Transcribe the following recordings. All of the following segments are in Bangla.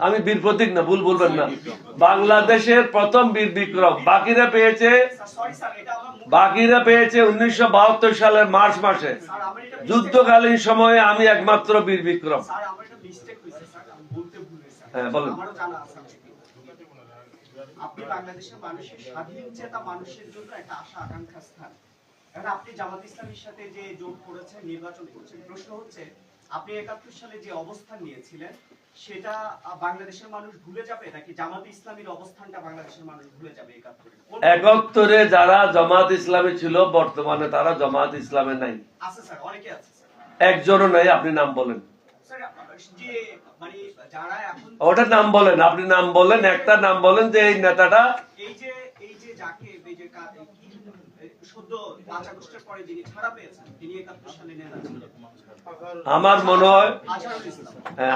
আমি বীর প্রতীক না, ভুল বলবেন না। বাংলাদেশের প্রথম বীর বিক্রম বাকিরা পেয়েছে 1972 সালের মার্চ মাসে, যুদ্ধকালীন সময়ে আমি একমাত্র বীর বিক্রম। হ্যাঁ বলেন। আপনি বাংলাদেশের মানুষের স্বাধীন চেতা মানুষের জন্য একটা আশা আকাঙ্ক্ষা স্থান। এখন আপনি জামাত ইসলামীর সাথে যে জোট করেছেন, নির্বাচন করছেন, প্রশ্ন হচ্ছে আপনি 71 সালে যে অবস্থান নিয়েছিলেন সেটা বাংলাদেশের মানুষ ভুলে যাবে নাকি জামাত ইসলামীর অবস্থানটা বাংলাদেশের মানুষ ভুলে যাবে? 71 যারা জামাত ইসলামী ছিল বর্তমানে তারা জামাত ইসলামে নাই। আছে স্যার, অনেকে আছে স্যার। একজনও নাই। আপনি নাম বলেন। স্যার যে মানে যারা এখন ওটার নাম বলেন, আপনি নাম বলেন, একটা নাম বলেন যে এই নেতাটা এই যে যাকে এই যে সদ্য 5 আগস্টের পরে যিনি ছাড়া পেয়েছেন তিনি 71 সালে নেতা ছিলেন।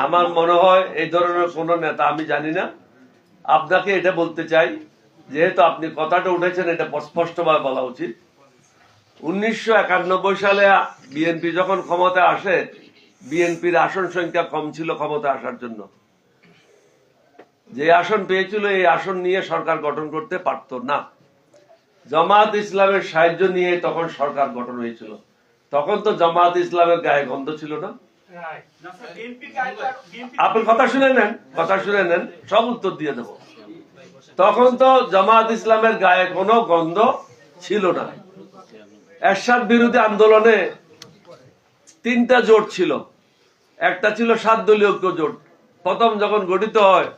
আমার মনে হয় এই ধরনের কোন নেতা আমি জানি না। আপনাকে এটা বলতে চাই, যেহেতু আপনি কথাটা উঠেছেন, এটা স্পষ্টভাবে বলা উচিত। 1991 সালে বিএনপি যখন ক্ষমতায় আসে, বিএনপির আসন সংখ্যা কম ছিল ক্ষমতায় আসার জন্য। যে আসন পেয়েছিল এই আসন নিয়ে সরকার গঠন করতে পারত না। জামাত ইসলামের সাহায্য নিয়ে তখন সরকার গঠন হয়েছিল। তখন তো জামাত ইসলামের গায়ে গন্ধ ছিল না। আপনি কথা শুনে নেন, সব উত্তর দিয়ে দেব। তখন তো জামাত ইসলামের গায়ে কোনো গন্ধ ছিল না। এরশাদ বিরোধী আন্দোলনে 3টা জোট ছিল। একটা ছিল 7 দলীয় ঐক্য জোট। প্রথম যখন গঠিত হয়,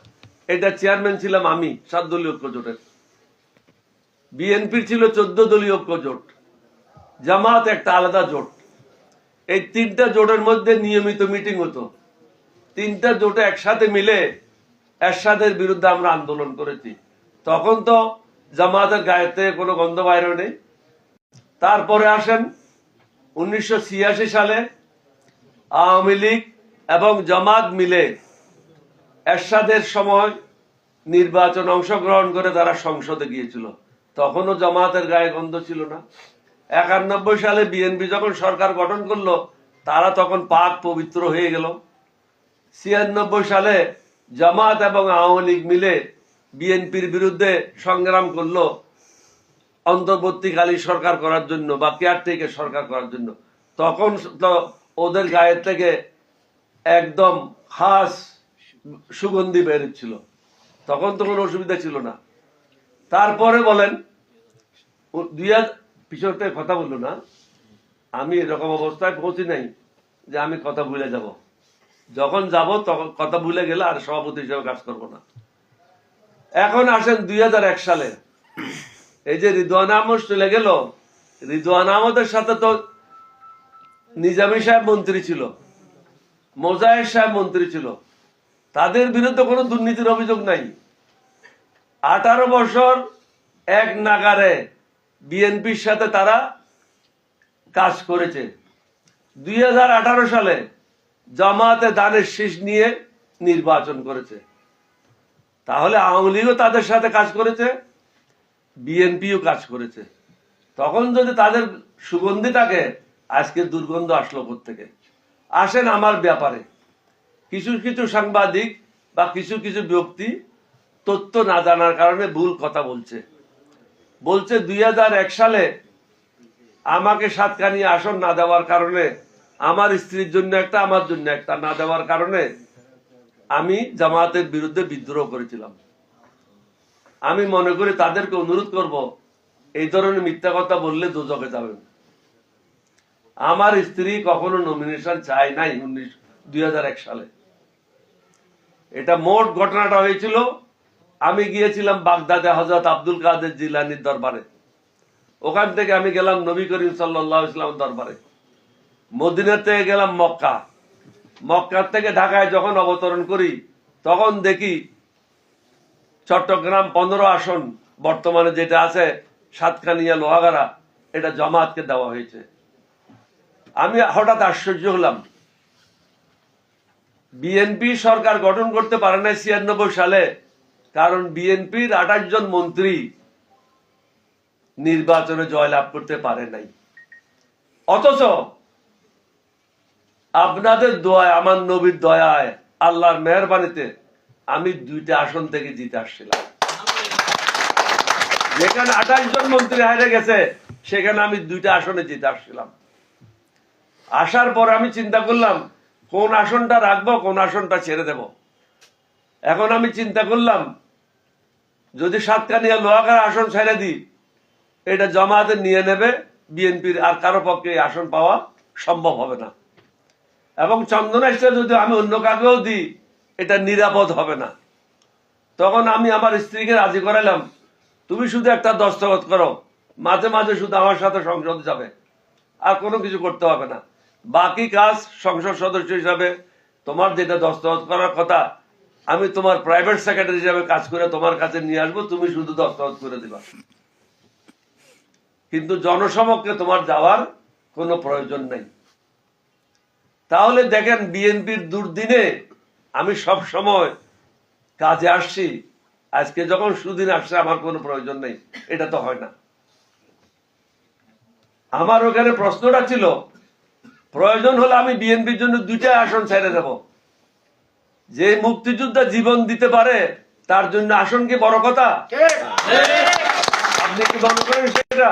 এটা চেয়ারম্যান ছিলাম আমি 7 দলীয় ঐক্য জোটের। বিএনপির ছিল 14 দলীয় ঐক্য জোট, জামাত একটা আলাদা জোট। এই 3টা জোটের মধ্যে নিয়মিত মিটিং হতো। 3টা জোটে একসাথে মিলে এরশাদের বিরুদ্ধে আমরা আন্দোলন করেছি। তখন তো জামাতের গায়ে থেকে কোনো গন্ধ বাইরে নেই। তারপরে আসেন 1986 সালে আওয়ামী লীগ এবং জামাত মিলে এরশাদের সময় নির্বাচন অংশগ্রহণ করে তারা সংসদে গিয়েছিল। তখনও জামাতের গায়ে গন্ধ ছিল না। 91 সালে বিএনপি যখন সরকার গঠন করলো, তারা তখন পাক পবিত্র হয়ে গেল। 96 সালে জামাত এবং আওয়ামী লীগ মিলে বিএনপির বিরুদ্ধে সংগ্রাম করলো অন্তর্বর্তীকালীন সরকার করার জন্য বা কেয়ারটেকার সরকার করার জন্য। তখন তো ওদের গায়ের থেকে একদম খাস সুগন্ধি বেরোচ্ছিল। তখন তো কোনো অসুবিধা ছিল না। তারপরে বলেন পিছনে কথা বললো না, আমি এরকম অবস্থায় পৌঁছি নাই যে আমি কথা ভুলে যাব। যখন যাব তখন কথা ভুলে গেলে আর সভাপতি হিসেবে কাজ করবো না। এখন আসেন 2001 সালে, এই যে রিদওয়ান আহমদ চলে গেল, রিদওয়ান আহমদের সাথে তো নিজামী সাহেব মন্ত্রী ছিল, মোজাহির সাহেব মন্ত্রী ছিল। তাদের বিরুদ্ধে কোনো দুর্নীতির অভিযোগ নাই। 18 বছর এক নাগারে বিএনপির সাথে তারা কাজ করেছে। 2018 সালে জামাতে দানের শীষ নিয়ে নির্বাচন করেছে। তাহলে আওয়ামী লীগও তাদের সাথে কাজ করেছে, বিএনপিও কাজ করেছে। তখন যদি তাদের সুগন্ধি থাকে, আজকে দুর্গন্ধ আসলো কোত্থেকে? আসেন আমার ব্যাপারে। কিছু কিছু সাংবাদিক বা কিছু কিছু ব্যক্তি তথ্য না জানার কারণে ভুল কথা বলছে। 2001 সালে আমাকে সাতকানি আসন না দেওয়ার কারণে, আমার স্ত্রীর জন্য একটা, আমার জন্য একটা না দেওয়ার কারণে আমি জামাতের বিরুদ্ধে বিদ্রোহ করেছিলাম। আমি মনে করি তাদেরকে অনুরোধ করব, এই ধরনের মিথ্যা কথা বললে দোজখে যাবেন। আমার স্ত্রী কখনো নমিনেশন চায় নাই 2001 সালে। এটা মোট ঘটনাটা হয়েছিল, আমি গিয়েছিলাম বাগদাদে হযরত আব্দুল কাদের জিলানীর দরবারে। ওখান থেকে আমি গেলাম নবী করিম সাল্লাল্লাহু আলাইহি ওয়াসাল্লাম দরবারে। মদিনা থেকে গেলাম মক্কা। মক্কা থেকে ঢাকায় যখন অবতরণ করি, তখন দেখি চট্টগ্রাম 15 আসন বর্তমানে যেটা আছে সাতকানিয়া লোহাগাড়া, এটা জামাতকে দেওয়া হয়েছে। আমি হঠাৎ আশ্চর্য হলাম। বিএনপি সরকার গঠন করতে পারে না 96 সালে, কারণ বিএনপির 28 জন মন্ত্রী নির্বাচনে জয়লাভ করতে পারে নাই। অথচ আপনাদের দোয়ায়, আমার নবীর দয়ায়, আল্লাহর মেহেরবানিতে আমি 2টা আসন থেকে জিতে আসছিলাম। যেখানে 28 জন মন্ত্রী হারে গেছে সেখানে আমি 2টা আসনে জিতে আসছিলাম। আসার পর আমি চিন্তা করলাম কোন আসনটা রাখবো, কোন আসনটা ছেড়ে দেব। এখন আমি চিন্তা করলাম যদি সাতকানিয়া লোহাগাড়া আসন ছেড়ে দিই, এটা জামায়াতে নিয়ে নেবে, বিএনপির আর কারো পক্ষে এই আসন পাওয়া সম্ভব হবে না। এবং চন্দনাইশটা যদি আমি অন্য কাকেও দিই, এটা নিরাপদ হবে না। তখন আমি আমার স্ত্রীকে রাজি করাইলাম, তুমি শুধু একটা দস্তখত করো, মাঝে মাঝে শুধু আমার সাথে সংসদে যাবে, আর কোনো কিছু করতে হবে না। বাকি কাজ সংসদ সদস্য হিসাবে তোমার যেটা দস্তখত করার কথা, আমি তোমার প্রাইভেট সেক্রেটারি হিসাবে কাজ করে তোমার কাছে নিয়ে আসবো, তুমি শুধু দস্তখত করে দিবা। কিন্তু জনসমক্ষে তোমার যাওয়ার কোনো প্রয়োজন নেই। তাহলে দেখেন বিএনপির দুর্দিনে আমি সব সময় কাজে আসছি, আজকে যখন সুদিন আসছে আমার কোনো প্রয়োজন নেই, এটা তো হয় না। আমার ওখানে প্রশ্নটা ছিল, প্রয়োজন হলে আমি বিএনপির জন্য 2টা আসন ছেড়ে দেব। যে মুক্তিযোদ্ধা জীবন দিতে পারে তার জন্য আসন কি বড় কথা? আপনি কি মনে করেন সেটা?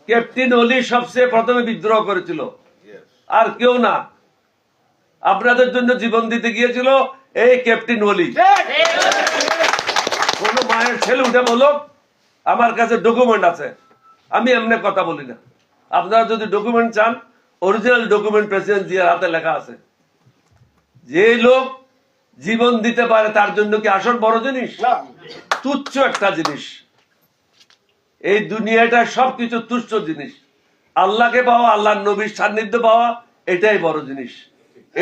ক্যাপ্টেন অলি সবচেয়ে প্রথমে বিদ্রোহ করেছিল, আর কেউ না। আপনাদের জন্য জীবন দিতে গিয়েছিল এই ক্যাপ্টেন অলি। কোন মায়ের ছেলে উঠে বলো আমার কাছে ডকুমেন্ট আছে, আমি এমনি কথা বলি না। আপনারা যদি ডকুমেন্ট চান, অরিজিনাল ডকুমেন্ট প্রেসিডেন্ট জিয়ার হাতে লেখা আছে। যে লোক জীবন দিতে পারে তার জন্য কি আসন বড় জিনিস? তুচ্ছ একটা জিনিস। এই দুনিয়াটা সবকিছু তুচ্ছ জিনিস। আল্লাহকে পাওয়া, আল্লাহর নবীর সান্নিধ্য পাওয়া, এটাই বড় জিনিস।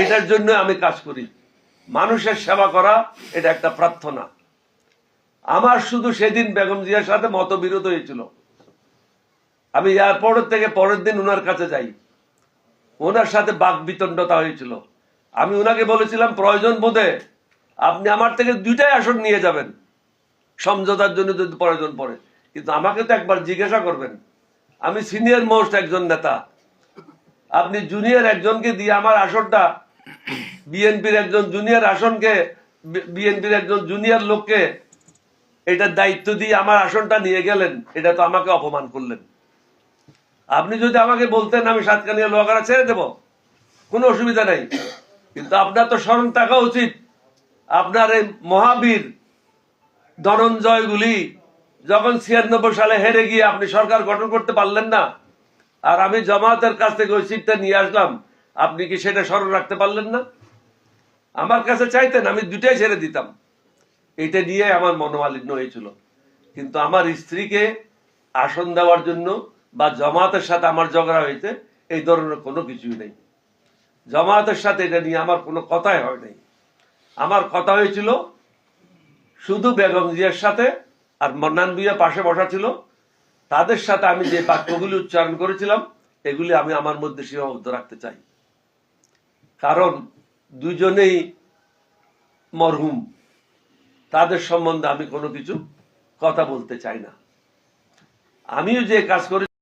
এটার জন্য আমি কাজ করি। মানুষের সেবা করা এটা একটা প্রার্থনা। আমার শুধু সেদিন বেগম জিয়ার সাথে মতবিরোধ হয়েছিল। আমি এয়ারপোর্ট থেকে পরের দিন ওনার কাছে যাই, ওনার সাথে বাকবিতণ্ডতা হয়েছিল। আমি ওনাকে বলেছিলাম প্রয়োজন বোধে আপনি আমার থেকে 2টাই আসন নিয়ে যাবেন সমঝোতার জন্য যদি প্রয়োজন পড়ে, কিন্তু আমাকে তো একবার জিজ্ঞাসা করবেন। আমি সিনিয়র মোস্ট একজন নেতা, আপনি জুনিয়র একজনকে দিয়ে আমার আসনটা, বিএনপির একজন জুনিয়র আসনকে, বিএনপির একজন জুনিয়র লোককে এটার দায়িত্ব দিয়ে আমার আসনটা নিয়ে গেলেন, এটা তো আমাকে অপমান করলেন। আপনি যদি আমাকে বলতেন আমি সাতকানিয়া লোহাগাড়া ছেড়ে দেব, কোনো অসুবিধা নেই। কিন্তু আপনার তো স্মরণ থাকা উচিত, আপনার এই মহাবীর ধনঞ্জয় গুলি যখন 96 সালে হেরে গিয়ে আপনি সরকার গঠন করতে পারলেন না, আর আমি জামায়াতের কাছ থেকে ওই সিটটা নিয়ে আসলাম, আপনি কি সেটা স্মরণ রাখতে পারলেন না? আমার কাছে চাইতেন আমি 2টাই ছেড়ে দিতাম, এটা নিয়ে আমার মনোমালিন্য হয়েছিল। কিন্তু আমার স্ত্রীকে আসন দেওয়ার জন্য বা জামায়াতের সাথে আমার ঝগড়া হয়েছে, এই ধরনের কোনো কিছুই নেই। জামায়াতের সাথে এটা নিয়ে আমার কোনো কথাই হয় নাই। আমার কথা হয়েছিল শুধু বেগম জিয়ার সাথে, আর মন্নান ভুঁইয়া পাশে বসা ছিল, তাদের সাথে আমি যে বাক্যগুলি উচ্চারণ করেছিলাম এগুলি আমি আমার মধ্যে সীমাবদ্ধ রাখতে চাই। কারণ দুজনেই মরহুম, তাদের সম্বন্ধে আমি কোনো কিছু কথা বলতে চাই না। আমিও যে কাজ করি